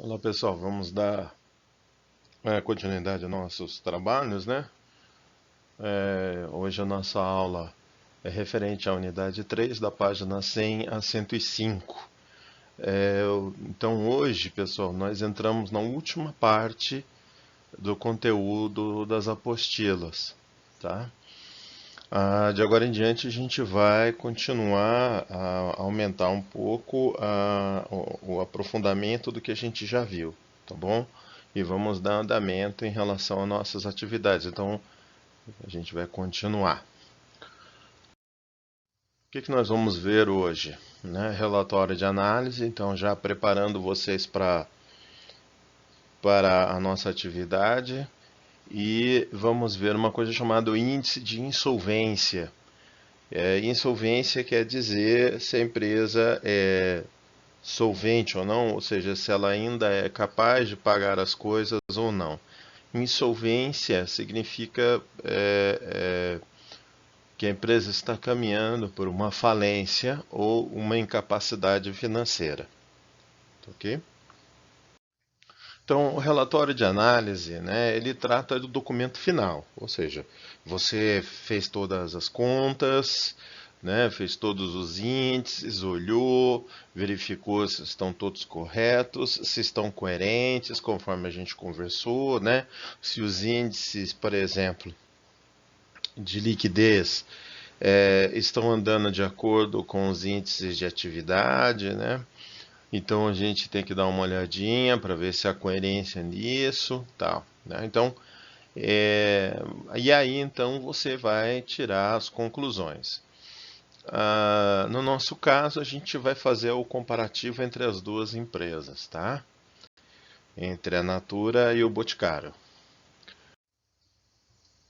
Olá pessoal, vamos dar continuidade aos nossos trabalhos, né? Hoje a nossa aula é referente à unidade 3, da página 100 a 105. Então hoje, pessoal, nós entramos na última parte do conteúdo das apostilas, tá? De agora em diante a gente vai continuar a aumentar um pouco o aprofundamento do que a gente já viu, tá bom? E vamos dar andamento em relação às nossas atividades. Então a gente vai continuar. O que nós vamos ver hoje? Né? Relatório de análise, então já preparando vocês para a nossa atividade. E vamos ver uma coisa chamada índice de insolvência. Insolvência quer dizer se a empresa é solvente ou não, ou seja, se ela ainda é capaz de pagar as coisas ou não. Insolvência significa que a empresa está caminhando por uma falência ou uma incapacidade financeira. Ok? Então, o relatório de análise, né, ele trata do documento final, ou seja, você fez todas as contas, né, fez todos os índices, olhou, verificou se estão todos corretos, se estão coerentes, conforme a gente conversou, né, se os índices, por exemplo, de liquidez estão andando de acordo com os índices de atividade, né? Então a gente tem que dar uma olhadinha para ver se há coerência nisso, tal, né? Então, e aí então você vai tirar as conclusões. No nosso caso, a gente vai fazer o comparativo entre as duas empresas, tá? Entre a Natura e o Boticário.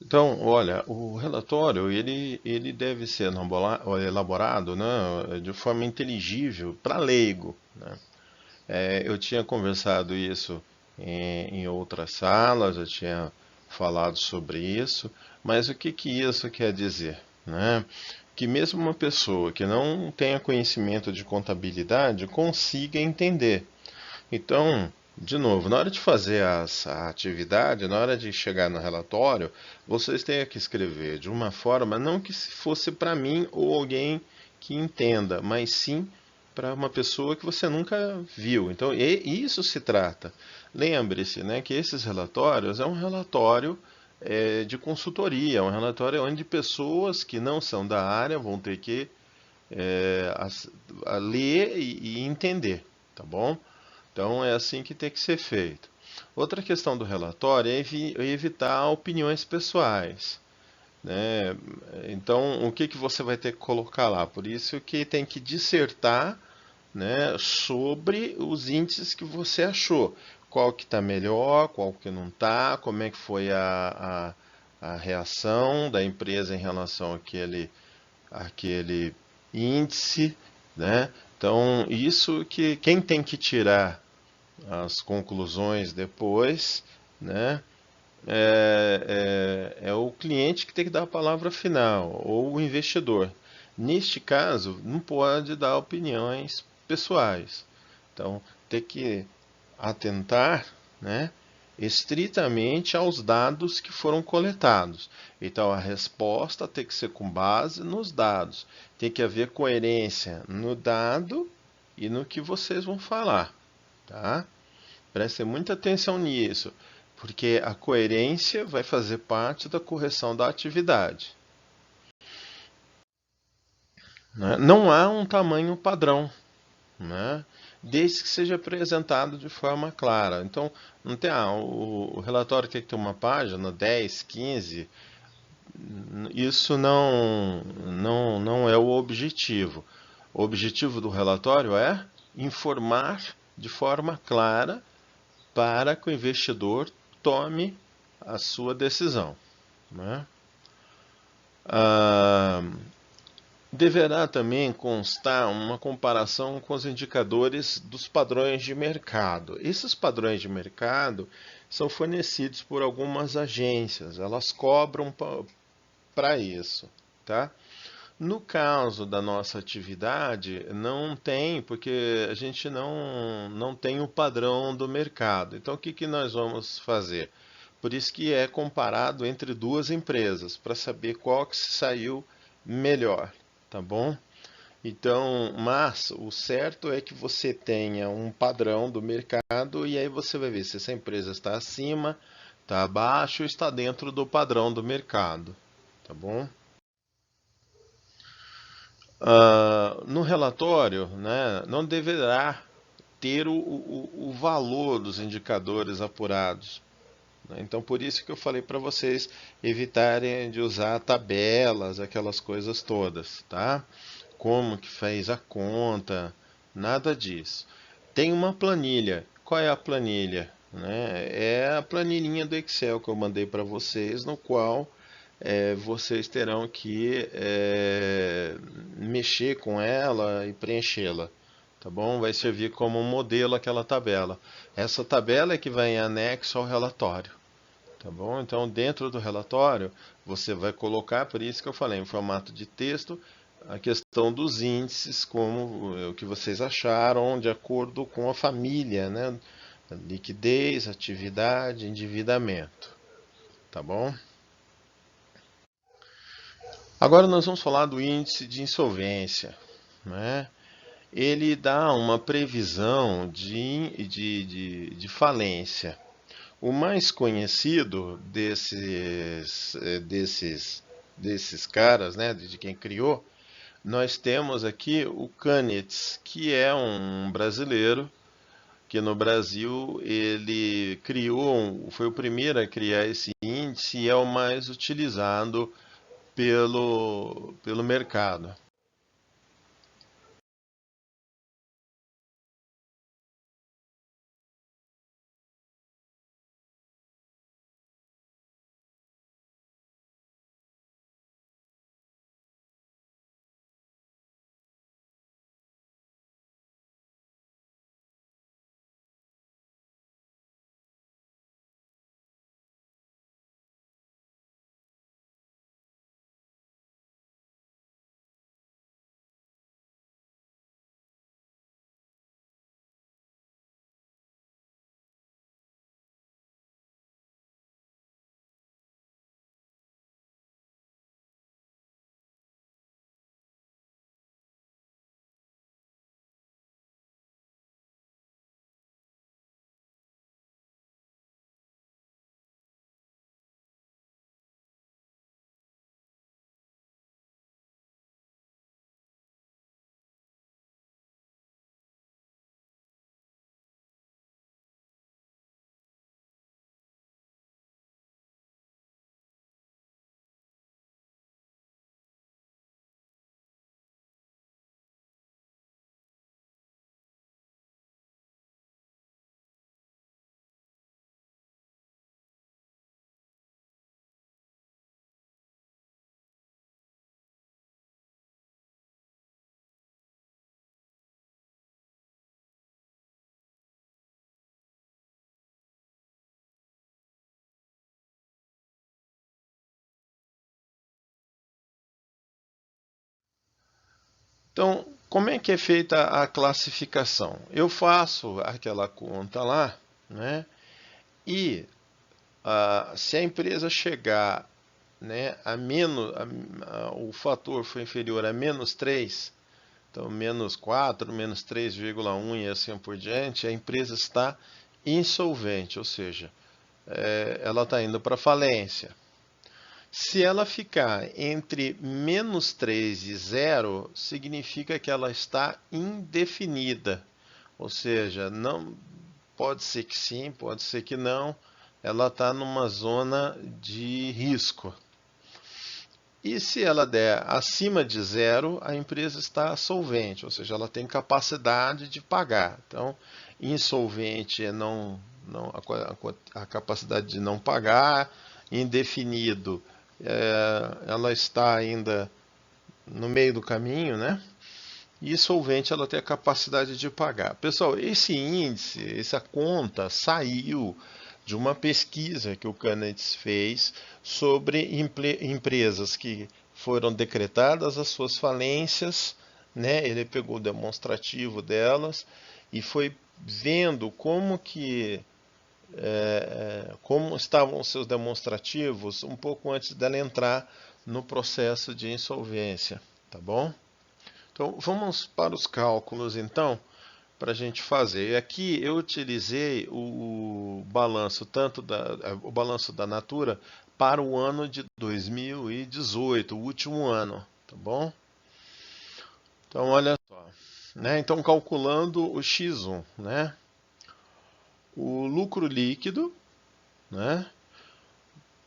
Então, olha, o relatório ele deve ser elaborado, né, de forma inteligível para leigo, né? Eu tinha conversado isso em outras salas, eu tinha falado sobre isso, mas o que que isso quer dizer, né? Que mesmo uma pessoa que não tenha conhecimento de contabilidade consiga entender. Então, de novo, na hora de fazer a atividade, na hora de chegar no relatório, vocês têm que escrever de uma forma, não que se fosse para mim ou alguém que entenda, mas sim para uma pessoa que você nunca viu. Então, isso se trata. Lembre-se, né, que esses relatórios é um relatório de consultoria, é um relatório onde pessoas que não são da área vão ter que a ler e entender, tá bom? Então é assim que tem que ser feito. Outra questão do relatório é evitar opiniões pessoais, né? Então o que que você vai ter que colocar lá? Por isso que tem que dissertar, né, sobre os índices que você achou. Qual que está melhor, qual que não está, como é que foi a reação da empresa em relação àquele índice, né? Então, isso que quem tem que tirar as conclusões depois, né? É o cliente que tem que dar a palavra final, ou o investidor. Neste caso, não pode dar opiniões pessoais. Então, tem que atentar, né, estritamente aos dados que foram coletados. Então, a resposta tem que ser com base nos dados. Tem que haver coerência no dado e no que vocês vão falar, tá? Prestem muita atenção nisso, porque a coerência vai fazer parte da correção da atividade, né? Não há um tamanho padrão, né? Desde que seja apresentado de forma clara. Então, não tem, o relatório tem que ter uma página, 10, 15. Isso não é o objetivo. O objetivo do relatório é informar de forma clara para que o investidor tome a sua decisão, né? Ah, Deverá também constar uma comparação com os indicadores dos padrões de mercado. Esses padrões de mercado são fornecidos por algumas agências, elas cobram para isso, tá? No caso da nossa atividade, não tem, porque a gente não tem o padrão do mercado. Então, o que que nós vamos fazer? Por isso que é comparado entre duas empresas, para saber qual que se saiu melhor, tá bom? Então, mas o certo é que você tenha um padrão do mercado e aí você vai ver se essa empresa está acima, está abaixo ou está dentro do padrão do mercado, tá bom? No relatório, né, não deverá ter o valor dos indicadores apurados, né? Então, por isso que eu falei para vocês evitarem de usar tabelas, aquelas coisas todas, tá? Como que fez a conta, nada disso. Tem uma planilha. Qual é a planilha? Né? É a planilhinha do Excel que eu mandei para vocês, no qual vocês terão que mexer com ela e preenchê-la. Tá bom? Vai servir como um modelo aquela tabela. Essa tabela é que vai em anexo ao relatório. Tá bom? Então, dentro do relatório, você vai colocar, por isso que eu falei, em formato de texto, a questão dos índices, como o que vocês acharam, de acordo com a família, né? Liquidez, atividade, endividamento. Tá bom? Agora nós vamos falar do índice de insolvência, né? Ele dá uma previsão de falência. O mais conhecido desses caras, né, de quem criou, nós temos aqui o Canitz, que é um brasileiro, que no Brasil ele foi o primeiro a criar esse índice e é o mais utilizado pelo mercado. Então, como é que é feita a classificação? Eu faço aquela conta lá, né? E se a empresa chegar, né, a menos, o fator foi inferior a -3, então -4, -3,1 e assim por diante, a empresa está insolvente, ou seja, ela está indo para falência. Se ela ficar entre -3 e 0, significa que ela está indefinida, ou seja, não pode ser que sim, pode ser que não, ela está numa zona de risco. E se ela der acima de 0, a empresa está solvente, ou seja, ela tem capacidade de pagar. Então, insolvente é a capacidade de não pagar, indefinido, ela está ainda no meio do caminho, né? E solvente ela tem a capacidade de pagar. Pessoal, esse índice, essa conta saiu de uma pesquisa que o Canetz fez sobre empresas que foram decretadas as suas falências, né? Ele pegou o demonstrativo delas e foi vendo como estavam os seus demonstrativos um pouco antes dela entrar no processo de insolvência, tá bom? Então vamos para os cálculos então, para a gente fazer. Aqui eu utilizei o balanço o balanço da Natura para o ano de 2018, o último ano, tá bom? Então olha só, né? Então calculando o X1, né? O lucro líquido, né?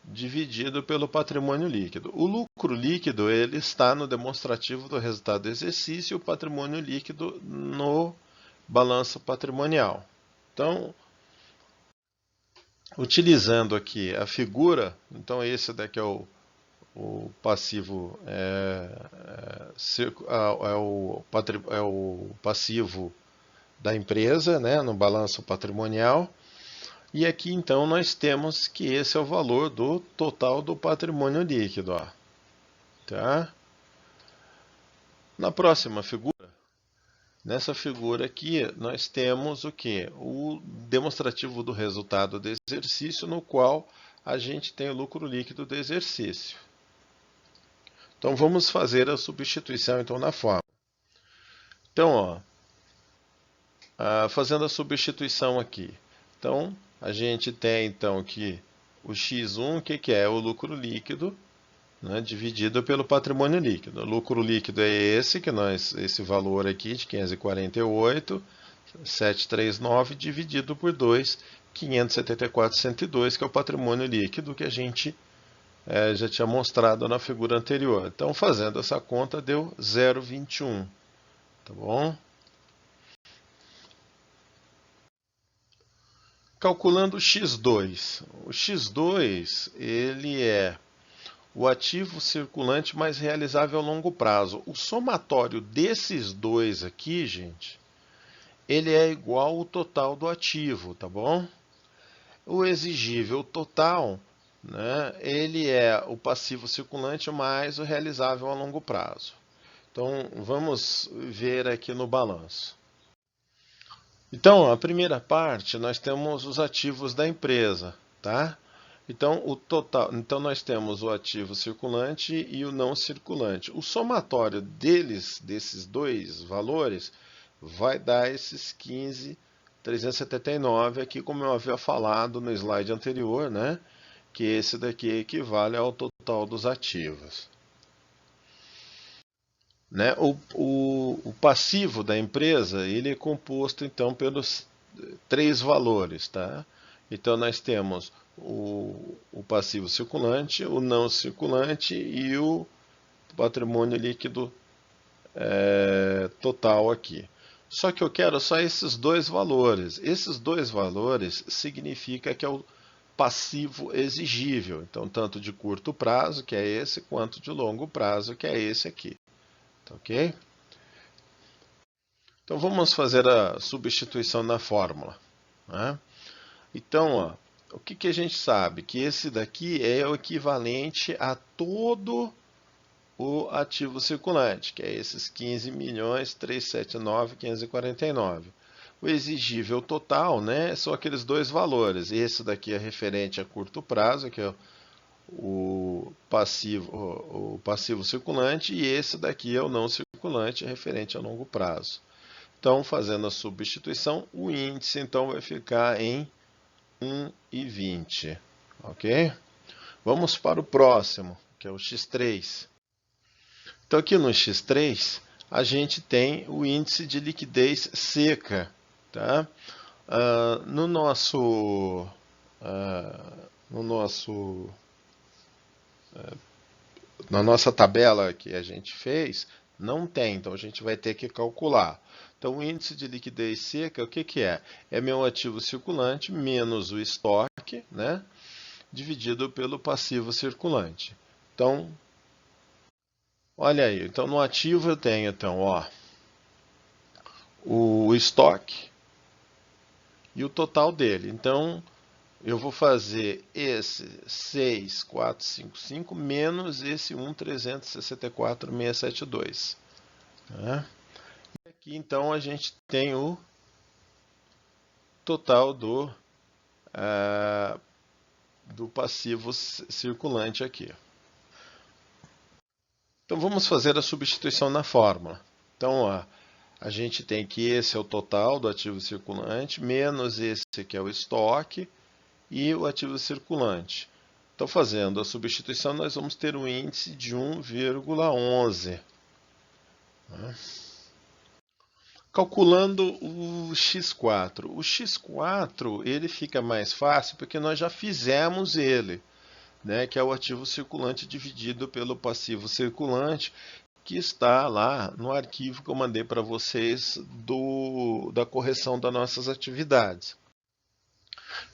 Dividido pelo patrimônio líquido. O lucro líquido ele está no demonstrativo do resultado do exercício e o patrimônio líquido no balanço patrimonial. Então, utilizando aqui a figura, então esse daqui é o passivo é o passivo da empresa, né, no balanço patrimonial. E aqui então nós temos que esse é o valor do total do patrimônio líquido, ó. Tá? Na próxima figura, nessa figura aqui, nós temos o que? O demonstrativo do resultado do exercício, no qual a gente tem o lucro líquido do exercício. Então vamos fazer a substituição então na fórmula. Então, ó, fazendo a substituição aqui. Então, a gente tem então que o X1, o que é? O lucro líquido, né, dividido pelo patrimônio líquido. O lucro líquido é esse valor aqui de 548,739 dividido por 2, 574,102, que é o patrimônio líquido que a gente já tinha mostrado na figura anterior. Então, fazendo essa conta, deu 0,21. Tá bom? Calculando o X2. O X2, ele é o ativo circulante mais realizável a longo prazo. O somatório desses dois aqui, gente, ele é igual ao total do ativo, tá bom? O exigível total, né, ele é o passivo circulante mais o realizável a longo prazo. Então, vamos ver aqui no balanço. Então, a primeira parte, nós temos os ativos da empresa, tá? Então, o total, então nós temos o ativo circulante e o não circulante. O somatório desses dois valores, vai dar esses 15.379 aqui, como eu havia falado no slide anterior, né? Que esse daqui equivale ao total dos ativos. Né? O passivo da empresa ele é composto então pelos três valores, tá? Então nós temos o passivo circulante, o não circulante e o patrimônio líquido total aqui. Só que eu quero só esses dois valores. Esses dois valores significa que é o passivo exigível. Então tanto de curto prazo, que é esse, quanto de longo prazo, que é esse aqui. Tá ok? Então vamos fazer a substituição na fórmula, né? Então, ó, o que a gente sabe? Que esse daqui é o equivalente a todo o ativo circulante, que é esses 15.379.549. O exigível total, né, são aqueles dois valores. Esse daqui é referente a curto prazo, que é o passivo circulante, e esse daqui é o não circulante, referente a longo prazo. Então, fazendo a substituição, o índice então vai ficar em 1,20. Ok? Vamos para o próximo, que é o X3. Então, aqui no X3, a gente tem o índice de liquidez seca. Tá? No nosso na nossa tabela que a gente fez, não tem, então a gente vai ter que calcular. Então, o índice de liquidez seca, o que é? É meu ativo circulante menos o estoque, né, dividido pelo passivo circulante. Então, olha aí, então no ativo eu tenho então, ó, o estoque e o total dele. Então, eu vou fazer esse 6.455 menos esse 1.364.672. Né? E aqui então a gente tem o total do passivo circulante aqui. Então vamos fazer a substituição na fórmula. Então, ó, a gente tem que esse é o total do ativo circulante, menos esse que é o estoque e o ativo circulante. Então, fazendo a substituição, nós vamos ter um índice de 1,11. Calculando o X4. O X4 ele fica mais fácil porque nós já fizemos ele, né, que é o ativo circulante dividido pelo passivo circulante, que está lá no arquivo que eu mandei para vocês da correção das nossas atividades.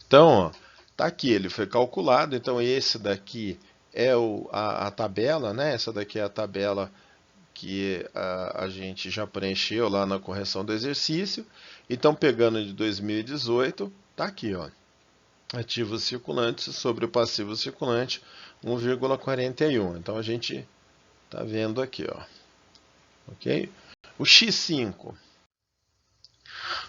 Então, está aqui, ele foi calculado. Então, esse daqui é a tabela, né? Essa daqui é a tabela que a gente já preencheu lá na correção do exercício. Então, pegando de 2018, está aqui, ó. Ativos circulantes sobre o passivo circulante, 1,41. Então, a gente está vendo aqui, ó. Ok? O X5.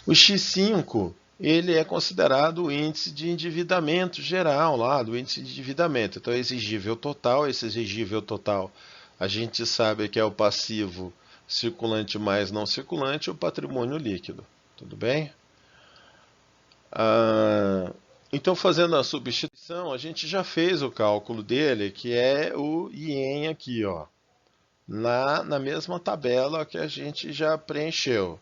O X5, ele é considerado o índice de endividamento geral lá, do índice de endividamento. Então, exigível total, esse exigível total, a gente sabe que é o passivo circulante mais não circulante, o patrimônio líquido. Tudo bem? Então, fazendo a substituição, a gente já fez o cálculo dele, que é o IEM aqui, ó, na mesma tabela que a gente já preencheu.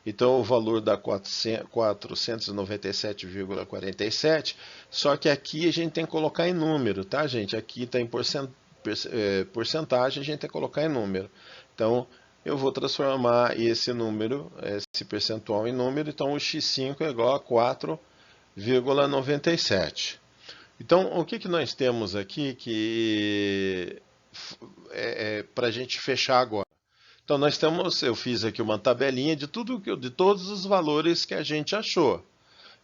Então, o valor dá 497,47, só que aqui a gente tem que colocar em número, tá, gente? Aqui está em porcentagem, a gente tem que colocar em número. Então, eu vou transformar esse número, esse percentual em número, então o X5 é igual a 4,97. Então, o que nós temos aqui que para a gente fechar agora? Então nós temos, eu fiz aqui uma tabelinha de todos os valores que a gente achou.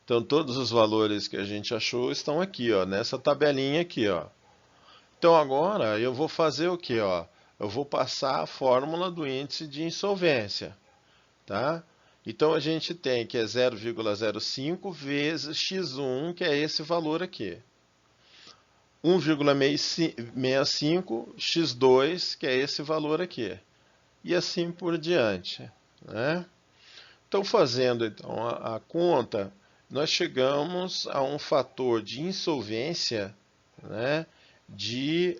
Então todos os valores que a gente achou estão aqui, ó, nessa tabelinha aqui, ó. Então agora eu vou fazer o que, ó? Eu vou passar a fórmula do índice de insolvência, tá? Então a gente tem que é 0,05 vezes x1, que é esse valor aqui. 1,65 x2, que é esse valor aqui. E assim por diante, né? Então, fazendo então, a conta, nós chegamos a um fator de insolvência, né, de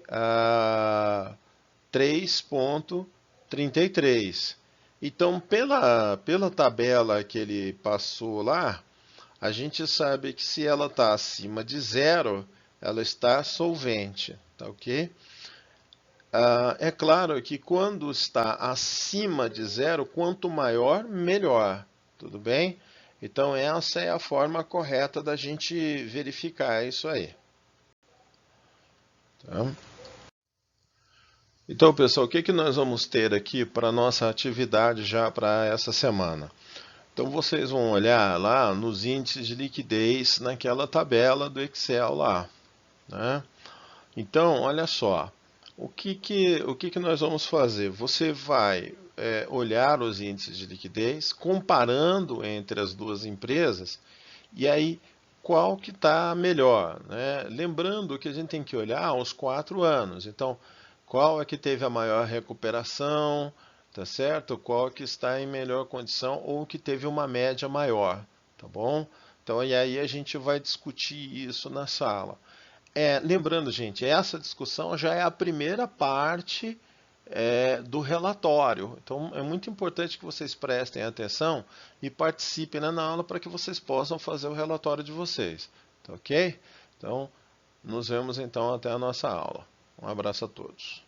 3,33. Então, pela tabela que ele passou lá, a gente sabe que se ela está acima de zero, ela está solvente, tá ok? É claro que quando está acima de zero, quanto maior, melhor. Tudo bem? Então, essa é a forma correta da gente verificar isso aí. Tá? Então, pessoal, o que nós vamos ter aqui para a nossa atividade já para essa semana? Então, vocês vão olhar lá nos índices de liquidez naquela tabela do Excel lá, né? Então, olha só. O que nós vamos fazer? Você vai olhar os índices de liquidez, comparando entre as duas empresas, e aí qual que está melhor, né? Lembrando que a gente tem que olhar aos 4 anos. Então, qual é que teve a maior recuperação, tá certo? Qual que está em melhor condição ou que teve uma média maior, tá bom? Então, e aí a gente vai discutir isso na sala. Lembrando, gente, essa discussão já é a primeira parte do relatório. Então, é muito importante que vocês prestem atenção e participem na aula para que vocês possam fazer o relatório de vocês. Tá ok? Então, nos vemos então até a nossa aula. Um abraço a todos.